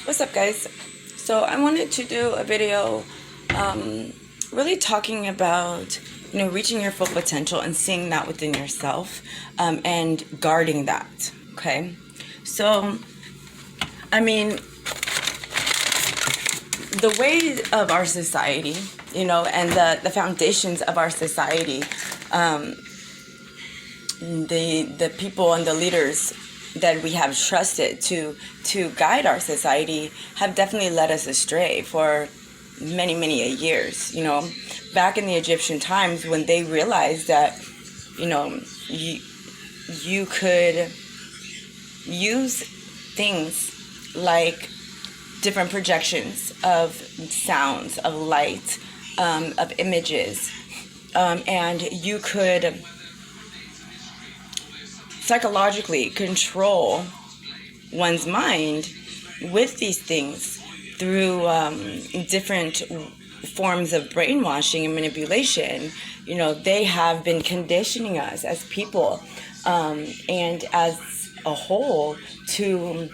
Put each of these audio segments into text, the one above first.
What's up, guys? So I wanted to do a video really talking about reaching your full potential and seeing that within yourself, and guarding that. Okay, so I mean, the way of our society, and the foundations of our society, the people and the leaders that we have trusted to guide our society have definitely led us astray for many years. Back in the Egyptian times, when they realized that you could use things like different projections of sounds, of light, of images, and you could psychologically control one's mind with these things through different forms of brainwashing and manipulation. They have been conditioning us as people, and as a whole, to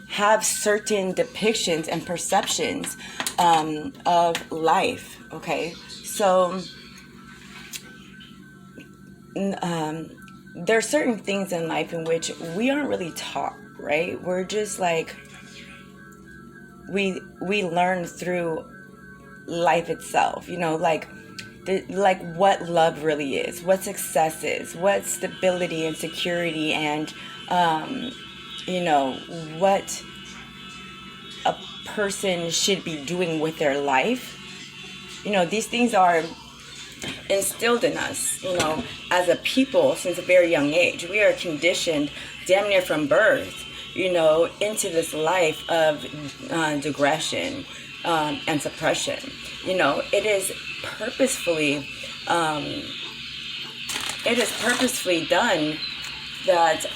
have certain depictions and perceptions of life. Okay, so there are certain things in life in which we aren't really taught, right? We're just like, we learn through life itself, like what love really is, what success is, what stability and security, and what a person should be doing with their life. These things are instilled in us, as a people since a very young age. We are conditioned damn near from birth, into this life of digression and suppression. It is purposefully done that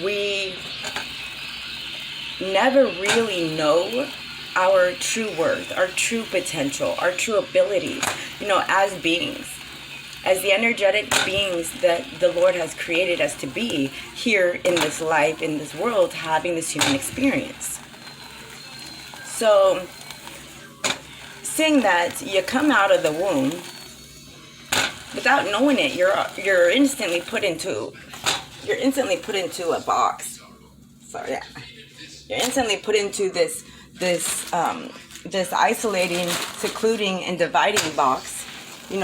we never really know our true worth, our true potential, our true abilities, as beings, as the energetic beings that the Lord has created us to be here in this life, in this world, having this human experience. So, saying that you come out of the womb without knowing it, you're instantly put into a box. Sorry, yeah. You're instantly put into this isolating, secluding, and dividing box,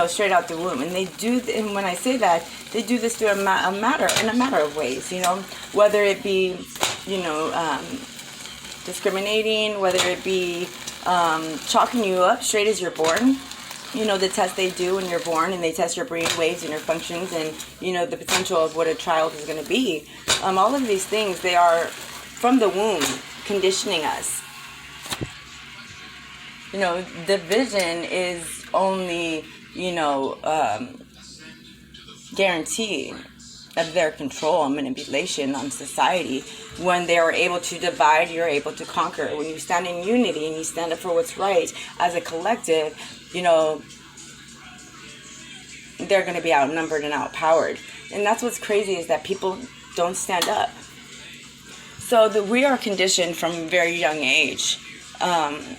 straight out the womb. And and when I say that, they do this through in a matter of ways, whether it be, discriminating, whether it be chalking you up straight as you're born. The test they do when you're born, and they test your brain waves and your functions, and the potential of what a child is going to be. All of these things, they are from the womb conditioning us. The vision is only, guarantee of their control and manipulation on society. When they are able to divide, you're able to conquer. When you stand in unity and you stand up for what's right as a collective, they're going to be outnumbered and outpowered. And that's what's crazy, is that people don't stand up. So we are conditioned from a very young age,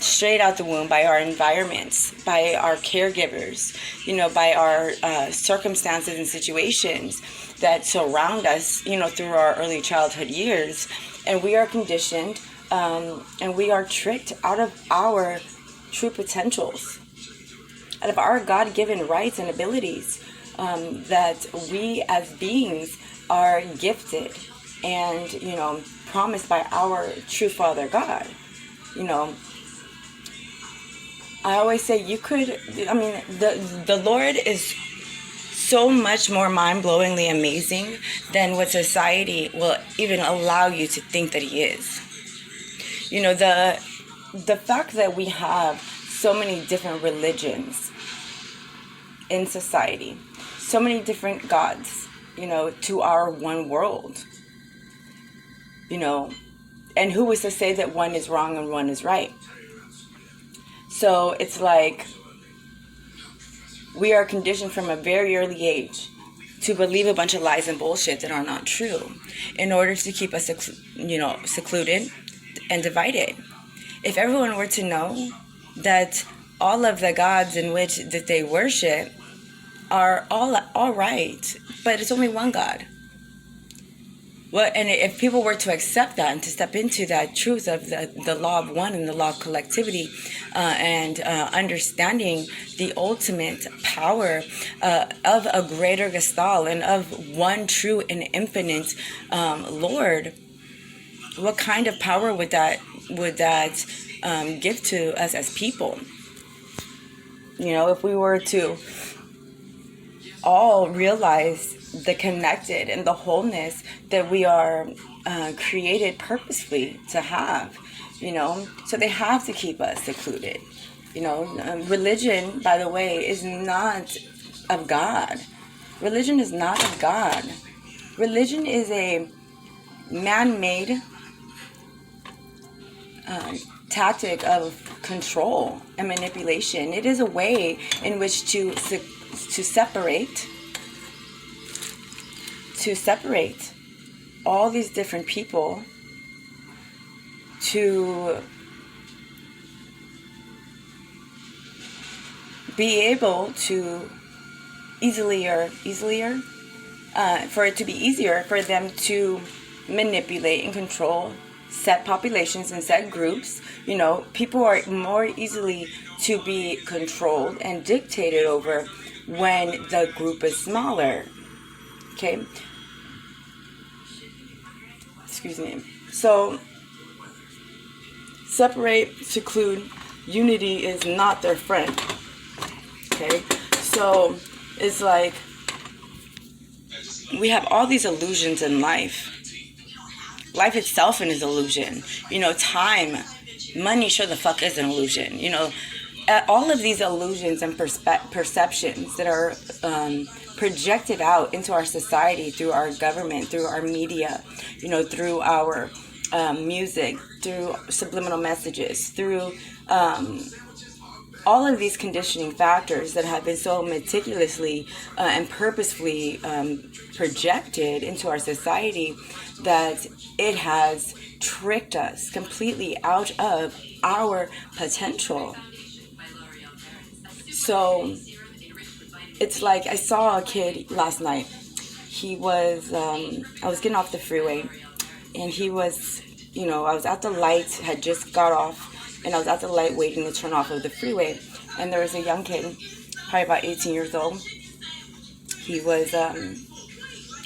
straight out the womb, by our environments, by our caregivers, by our circumstances and situations that surround us, through our early childhood years. And we are conditioned, and we are tricked out of our true potentials, out of our God-given rights and abilities, that we as beings are gifted and, promised by our true Father God. I always say the Lord is so much more mind-blowingly amazing than what society will even allow you to think that he is. The fact that we have so many different religions in society, so many different gods, to our one world, and who is to say that one is wrong and one is right? So it's like we are conditioned from a very early age to believe a bunch of lies and bullshit that are not true, in order to keep us, secluded, and divided. If everyone were to know that all of the gods in which that they worship are all right, but it's only one God. Well, and if people were to accept that and to step into that truth of the law of one and the law of collectivity, and understanding the ultimate power of a greater Gestalt and of one true and infinite Lord, what kind of power would that give to us as people? If we were to all realize the connected and the wholeness that we are created purposefully to have, so they have to keep us secluded. Religion, by the way, is not of God. Religion is not of God. Religion is a man-made tactic of control and manipulation. It is a way in which to separate all these different people, to be able to for it to be easier for them to manipulate and control set populations and set groups. People are more easily to be controlled and dictated over when the group is smaller. Okay? Excuse me. So, separate, seclude, unity is not their friend. Okay? So, it's like we have all these illusions in life. Life itself is an illusion. Time, money sure the fuck is an illusion. All of these illusions and perceptions that are projected out into our society through our government, through our media, through our music, through subliminal messages, through all of these conditioning factors that have been so meticulously and purposefully projected into our society, that it has tricked us completely out of our potential. So it's like I saw a kid last night. He was, I was getting off the freeway, and he was, I was at the light, had just got off, and I was at the light waiting to turn off of the freeway, and there was a young kid, probably about 18 years old. He was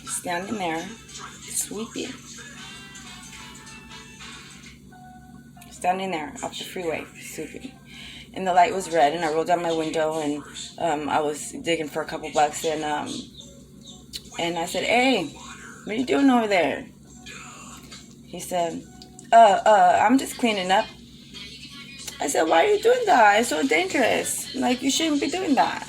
standing there, sweeping. Standing there off the freeway, sweeping. And the light was red, and I rolled down my window, and I was digging for a couple bucks, and I said, "Hey, what are you doing over there?" He said, I'm just cleaning up." I said, "Why are you doing that? It's so dangerous. Like, you shouldn't be doing that."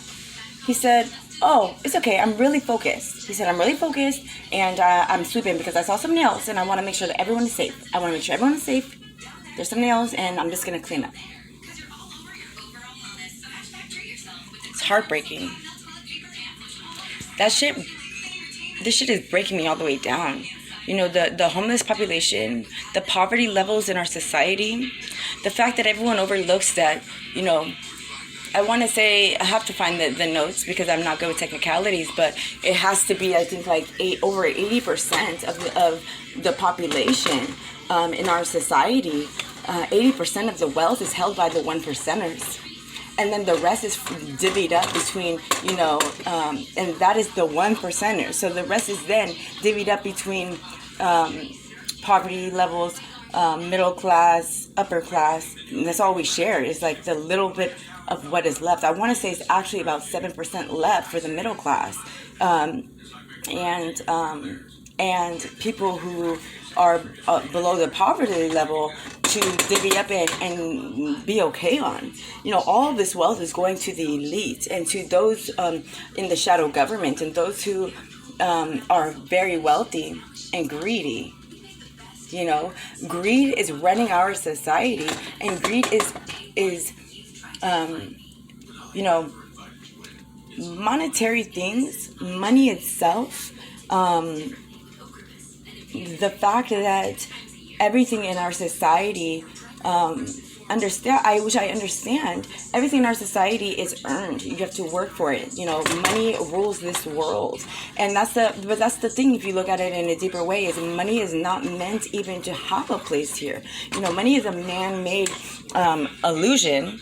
He said, "Oh, it's okay. I'm really focused." He said, "I'm really focused, and I'm sweeping because I saw somebody else, and I want to make sure that everyone is safe. I want to make sure everyone is safe. There's somebody else, and I'm just going to clean up." It's heartbreaking. This shit is breaking me all the way down. The homeless population, the poverty levels in our society, the fact that everyone overlooks that, I want to say, I have to find the notes because I'm not good with technicalities, but it has to be, I think, like over 80% of the population in our society. 80% of the wealth is held by the 1%ers. And then the rest is divvied up between, and that is the 1%ers. So the rest is then divvied up between poverty levels, middle class, upper class. And that's all we share is like the little bit of what is left. I want to say it's actually about 7% left for the middle class. And people who are below the poverty level to divvy up and be okay on. All of this wealth is going to the elite and to those in the shadow government and those who are very wealthy and greedy. Greed is running our society, and greed is monetary things, money itself. The fact that everything in our society, which I understand, everything in our society is earned. You have to work for it. Money rules this world, and that's the thing. If you look at it in a deeper way, is money is not meant even to have a place here. Money is a man-made illusion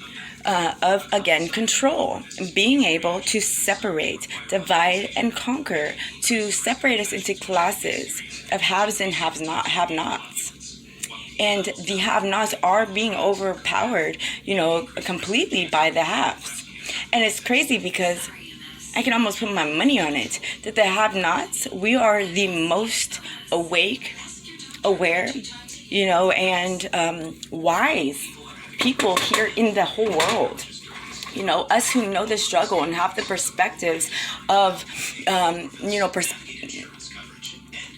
of, again, control, being able to separate, divide, and conquer, to separate us into classes of haves and have-nots. And the have-nots are being overpowered, completely by the haves. And it's crazy because I can almost put my money on it, that the have-nots, we are the most awake, aware, and wise people here in the whole world. Us who know the struggle and have the perspectives of,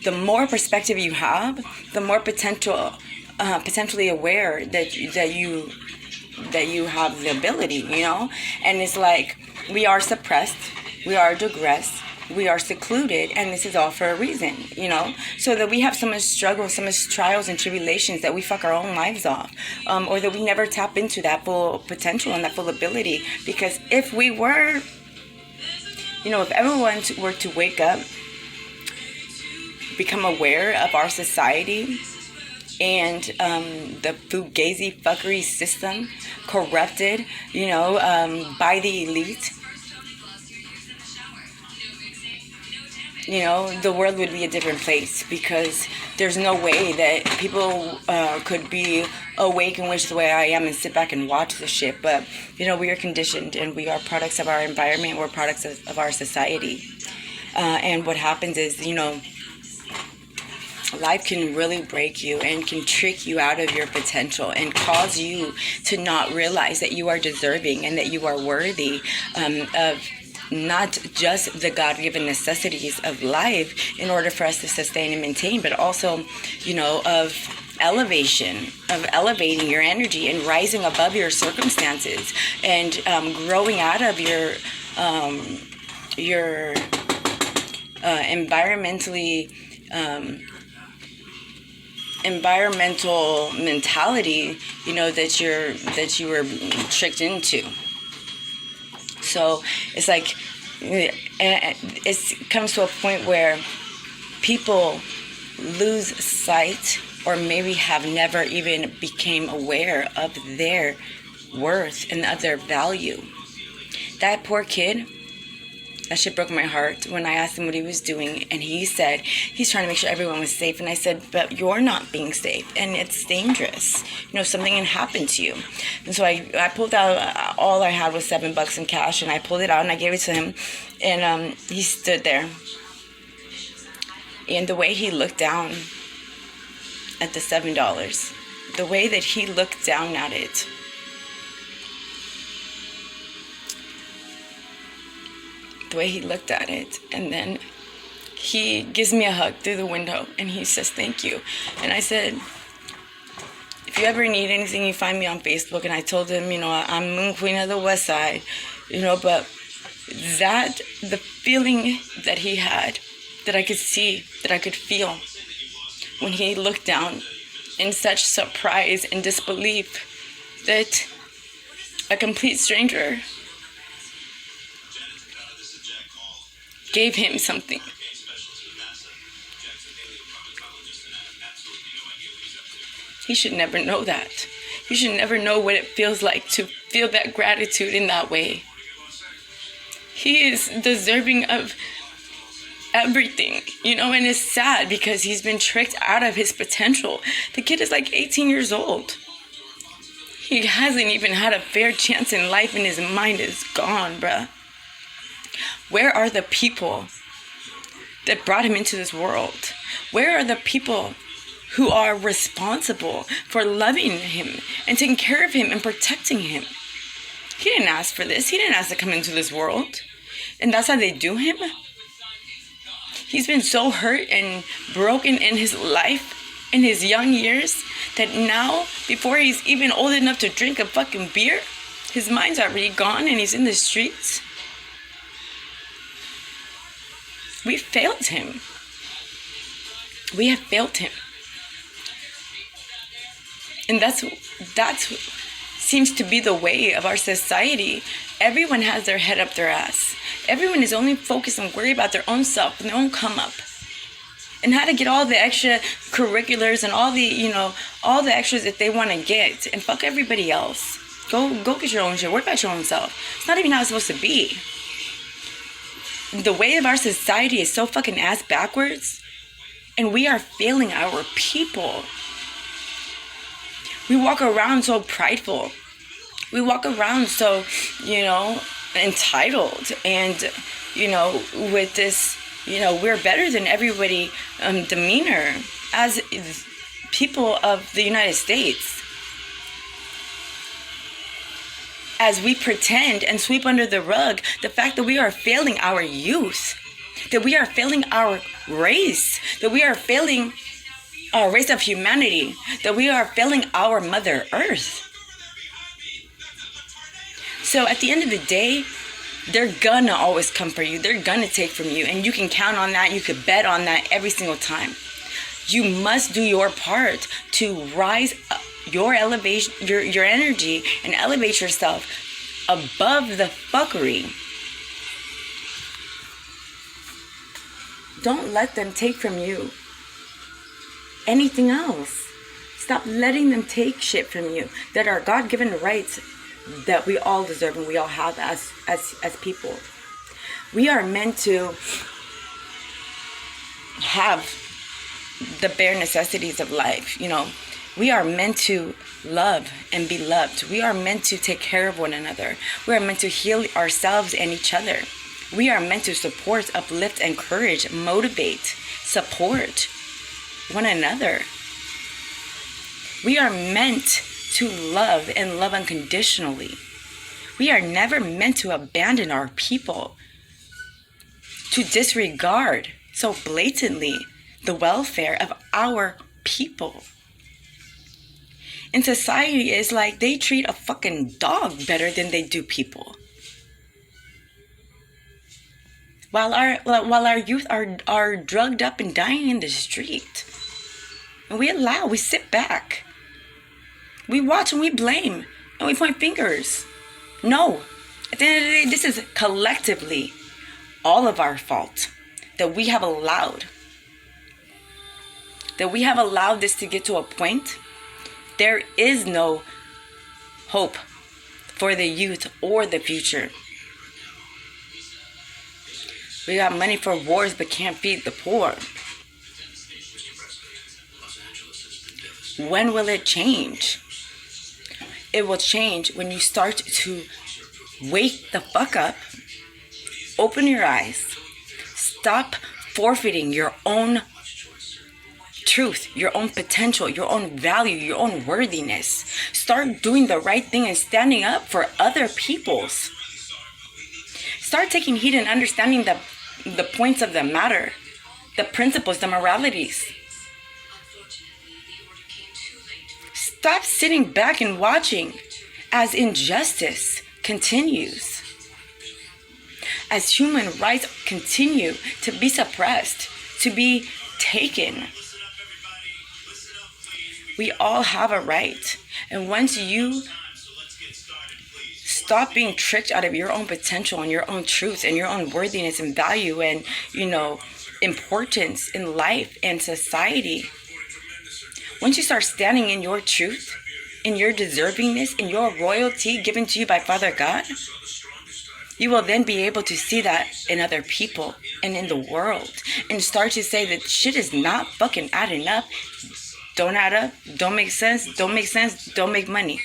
the more perspective you have, the more potentially aware that you have the ability, and it's like we are suppressed, we are digressed, we are secluded, and this is all for a reason, so that we have so much struggle, so much trials and tribulations that we fuck our own lives off, or that we never tap into that full potential and that full ability. Because if we were, if everyone were to wake up, become aware of our society and the fugazi fuckery system corrupted, by the elite, the world would be a different place, because there's no way that people could be awake and wish the way I am and sit back and watch the shit. But, we are conditioned, and we are products of our environment. We're products of our society. And what happens is, life can really break you and can trick you out of your potential and cause you to not realize that you are deserving and that you are worthy of not just the God-given necessities of life in order for us to sustain and maintain, but also, of elevating your energy and rising above your circumstances and growing out of your environmental mentality, that you were tricked into. So it's like, it comes to a point where people lose sight, or maybe have never even became aware of their worth and of their value. That poor kid, that shit broke my heart when I asked him what he was doing, and he said he's trying to make sure everyone was safe. And I said, but you're not being safe, and it's dangerous. Something can happen to you. And so I pulled out, all I had was $7 in cash, and I pulled it out and I gave it to him, and he stood there. And the way he looked down at the $7, the way that he looked down at it, the way he looked at it, and then he gives me a hug through the window, and he says, thank you. And I said, if you ever need anything, you find me on Facebook. And I told him, I'm Moon Queen of the West Side, but the feeling that he had, that I could see, that I could feel, when he looked down in such surprise and disbelief that a complete stranger gave him something. He should never know that. You should never know what it feels like to feel that gratitude in that way. He is deserving of everything, and it's sad because he's been tricked out of his potential. The kid is like 18 years old. He hasn't even had a fair chance in life, and his mind is gone, bruh. Where are the people that brought him into this world? Where are the people who are responsible for loving him and taking care of him and protecting him? He didn't ask for this. He didn't ask to come into this world. And that's how they do him? He's been so hurt and broken in his life, in his young years, that now, before he's even old enough to drink a fucking beer, his mind's already gone and he's in the streets. We failed him. We have failed him. And that's seems to be the way of our society. Everyone has their head up their ass. Everyone is only focused and worried about their own self and their own come up. And how to get all the extra curriculars and all the, all the extras that they want to get. And fuck everybody else. Go get your own shit. Worry about your own self. It's not even how it's supposed to be. The way of our society is so fucking ass backwards. And we are failing our people. We walk around so prideful. We walk around so, entitled. And, with this, we're better than everybody demeanor as people of the United States. As we pretend and sweep under the rug the fact that we are failing our youth, that we are failing our race, that we are failing our race of humanity, that we are failing our Mother Earth. So at the end of the day, they're gonna always come for you. They're gonna take from you. And you can count on that. You could bet on that every single time. You must do your part to rise up your elevation, your energy, and elevate yourself above the fuckery. Don't let them take from you anything else. Stop letting them take shit from you that are God-given rights that we all deserve and we all have as people. We are meant to have the bare necessities of life. We are meant to love and be loved. We are meant to take care of one another. We are meant to heal ourselves and each other. We are meant to support, uplift, encourage, motivate, support one another. We are meant to love and love unconditionally. We are never meant to abandon our people, to disregard so blatantly the welfare of our people. In society, it's like they treat a fucking dog better than they do people. While our youth are drugged up and dying in the street. And we sit back. We watch and we blame. And we point fingers. No. At the end of the day, this is collectively all of our fault. That we have allowed this to get to a point. There is no hope for the youth or the future. We got money for wars but can't feed the poor. When will it change? It will change when you start to wake the fuck up, open your eyes, stop forfeiting your own truth, your own potential, your own value, your own worthiness. Start doing the right thing and standing up for other people's. Start taking heed and understanding the points of the matter, the principles, the moralities. Stop sitting back and watching as injustice continues, as human rights continue to be suppressed, to be taken. We all have a right. And once you stop being tricked out of your own potential and your own truth and your own worthiness and value and, importance in life and society, once you start standing in your truth, in your deservingness, in your royalty given to you by Father God, you will then be able to see that in other people and in the world and start to say that shit is not fucking adding up. Don't add up, don't make sense, don't make money.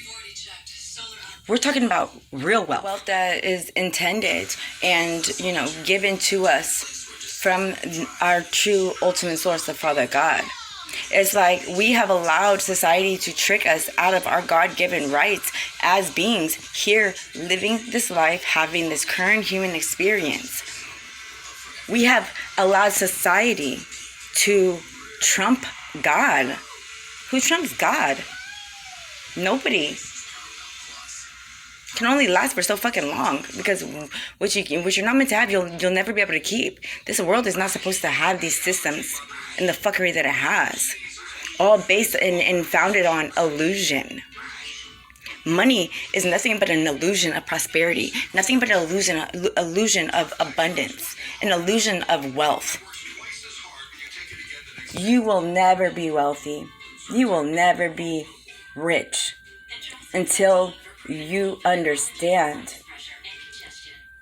We're talking about real wealth. Wealth that is intended and, given to us from our true ultimate source, the Father God. It's like we have allowed society to trick us out of our God-given rights as beings here living this life, having this current human experience. We have allowed society to trump God. Who trumps God? Nobody. Can only last for so fucking long, because what you're not meant to have, you'll never be able to keep. This world is not supposed to have these systems and the fuckery that it has. all based and founded on illusion. Money is nothing but an illusion of prosperity, nothing but an illusion of abundance, an illusion of wealth. You will never be wealthy. You will never be rich until you understand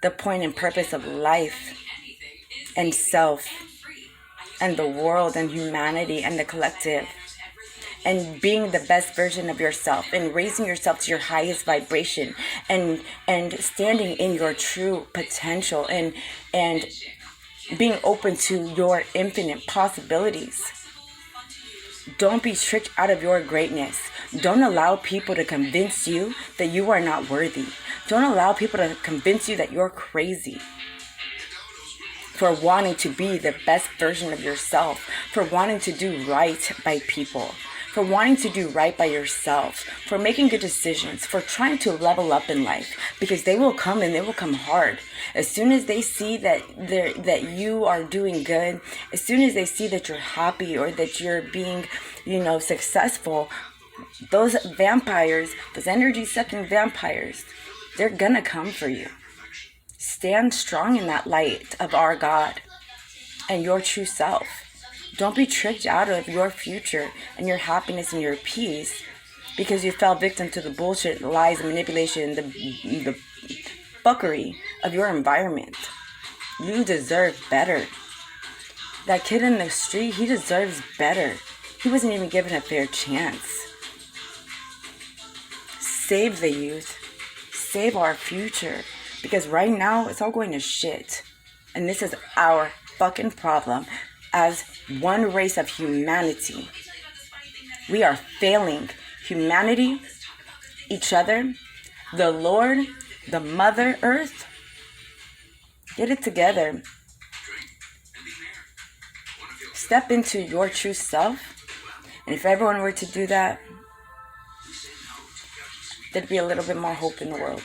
the point and purpose of life and self and the world and humanity and the collective, and being the best version of yourself and raising yourself to your highest vibration and standing in your true potential and being open to your infinite possibilities. Don't be tricked out of your greatness. Don't allow people to convince you that you are not worthy. Don't allow people to convince you that you're crazy for wanting to be the best version of yourself, for wanting to do right by people, for wanting to do right by yourself, for making good decisions, for trying to level up in life, because they will come and they will come hard. As soon as they see that you are doing good, as soon as they see that you're happy or that you're being, successful, those vampires, those energy-sucking vampires, they're gonna come for you. Stand strong in that light of our God and your true self. Don't be tricked out of your future and your happiness and your peace because you fell victim to the bullshit, lies, and manipulation, the fuckery of your environment. You deserve better. That kid in the street, he deserves better. He wasn't even given a fair chance. Save the youth. Save our future. Because right now, it's all going to shit. And this is our fucking problem as one race of humanity. We are failing humanity, each other, the Lord, the Mother Earth. Get it together. Step into your true self. And if everyone were to do that, there'd be a little bit more hope in the world.